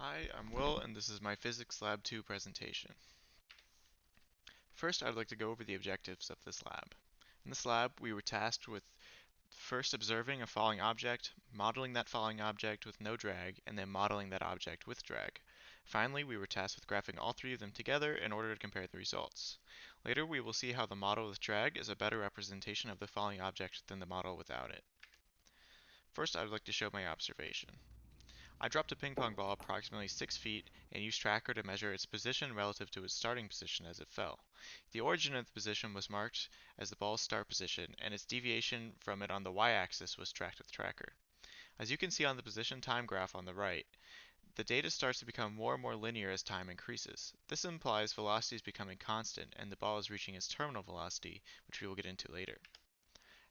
Hi, I'm Will, and this is my Physics Lab 2 presentation. First, I'd like to go over the objectives of this lab. In this lab, we were tasked with first observing a falling object, modeling that falling object with no drag, and then modeling that object with drag. Finally, we were tasked with graphing all three of them together in order to compare the results. Later, we will see how the model with drag is a better representation of the falling object than the model without it. First, I would like to show my observation. I dropped a ping pong ball approximately 6 feet and used tracker to measure its position relative to its starting position as it fell. The origin of the position was marked as the ball's start position, and its deviation from it on the y-axis was tracked with tracker. As you can see on the position time graph on the right, the data starts to become more and more linear as time increases. This implies velocity is becoming constant and the ball is reaching its terminal velocity, which we will get into later.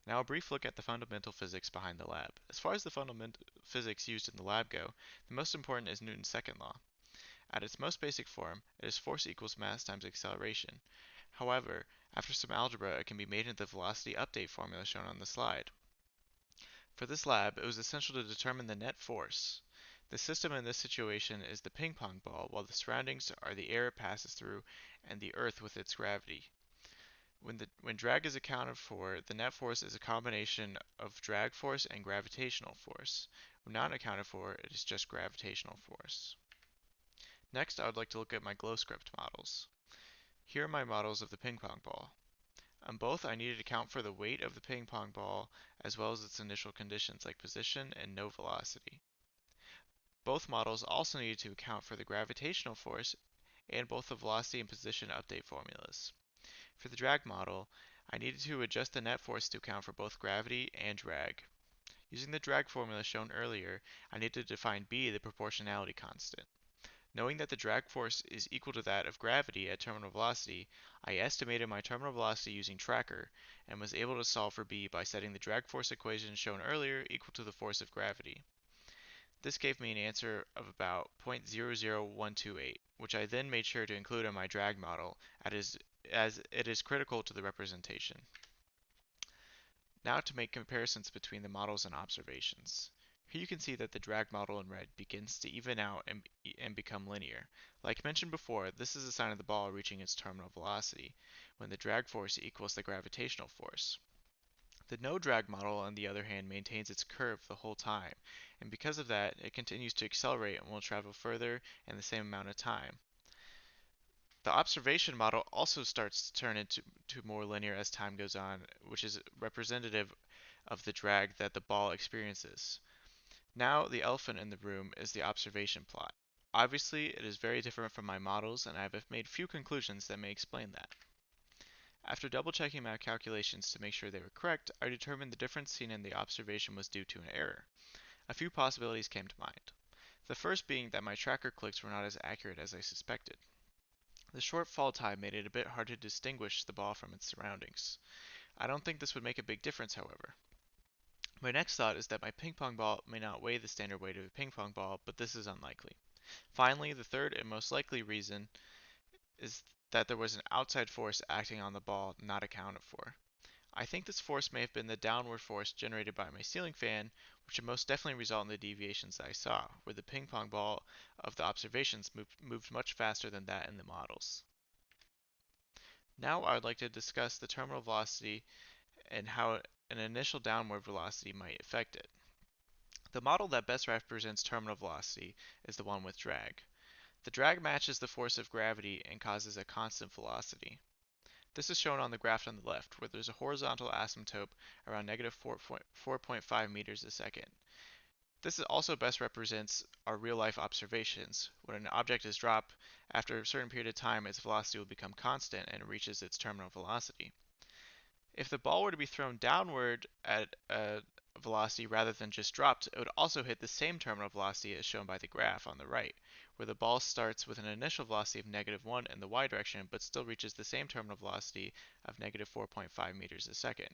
Now a brief look at the fundamental physics behind the lab. As far as the fundamental physics used in the lab go, the most important is Newton's second law. At its most basic form, it is force equals mass times acceleration. However, after some algebra, it can be made into the velocity update formula shown on the slide. For this lab, it was essential to determine the net force. The system in this situation is the ping pong ball, while the surroundings are the air it passes through and the earth with its gravity. When drag is accounted for, the net force is a combination of drag force and gravitational force. When not accounted for, it is just gravitational force. Next, I would like to look at my glow script models. Here are my models of the ping pong ball. On both, I needed to account for the weight of the ping pong ball as well as its initial conditions like position and no velocity. Both models also needed to account for the gravitational force and both the velocity and position update formulas. For the drag model, I needed to adjust the net force to account for both gravity and drag. Using the drag formula shown earlier, I needed to define b, the proportionality constant. Knowing that the drag force is equal to that of gravity at terminal velocity, I estimated my terminal velocity using tracker and was able to solve for b by setting the drag force equation shown earlier equal to the force of gravity. This gave me an answer of about 0.00128, which I then made sure to include in my drag model as it is critical to the representation. Now to make comparisons between the models and observations. Here you can see that the drag model in red begins to even out and become linear. Like mentioned before, this is a sign of the ball reaching its terminal velocity, when the drag force equals the gravitational force. The no-drag model, on the other hand, maintains its curve the whole time, and because of that, it continues to accelerate and will travel further in the same amount of time. The observation model also starts to turn into more linear as time goes on, which is representative of the drag that the ball experiences. Now, the elephant in the room is the observation plot. Obviously, it is very different from my models, and I have made few conclusions that may explain that. After double checking my calculations to make sure they were correct, I determined the difference seen in the observation was due to an error. A few possibilities came to mind. The first being that my tracker clicks were not as accurate as I suspected. The short fall time made it a bit hard to distinguish the ball from its surroundings. I don't think this would make a big difference, however. My next thought is that my ping pong ball may not weigh the standard weight of a ping pong ball, but this is unlikely. Finally, the third and most likely reason is that there was an outside force acting on the ball not accounted for. I think this force may have been the downward force generated by my ceiling fan, which would most definitely result in the deviations that I saw, where the ping pong ball of the observations moved much faster than that in the models. Now I would like to discuss the terminal velocity and how an initial downward velocity might affect it. The model that best represents terminal velocity is the one with drag. The drag matches the force of gravity and causes a constant velocity. This is shown on the graph on the left, where there's a horizontal asymptote around negative 4.5 meters a second. This also best represents our real-life observations. When an object is dropped, after a certain period of time, its velocity will become constant and it reaches its terminal velocity. If the ball were to be thrown downward at a velocity rather than just dropped, it would also hit the same terminal velocity as shown by the graph on the right, where the ball starts with an initial velocity of -1 in the y direction, but still reaches the same terminal velocity of -4.5 meters a second.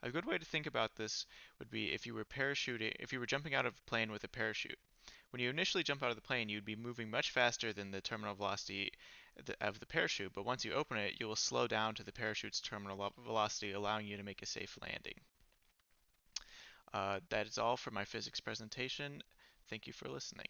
A good way to think about this would be if you were jumping out of a plane with a parachute. When you initially jump out of the plane, you'd be moving much faster than the terminal velocity of the parachute, but once you open it, you will slow down to the parachute's terminal velocity, allowing you to make a safe landing. That is all for my physics presentation. Thank you for listening.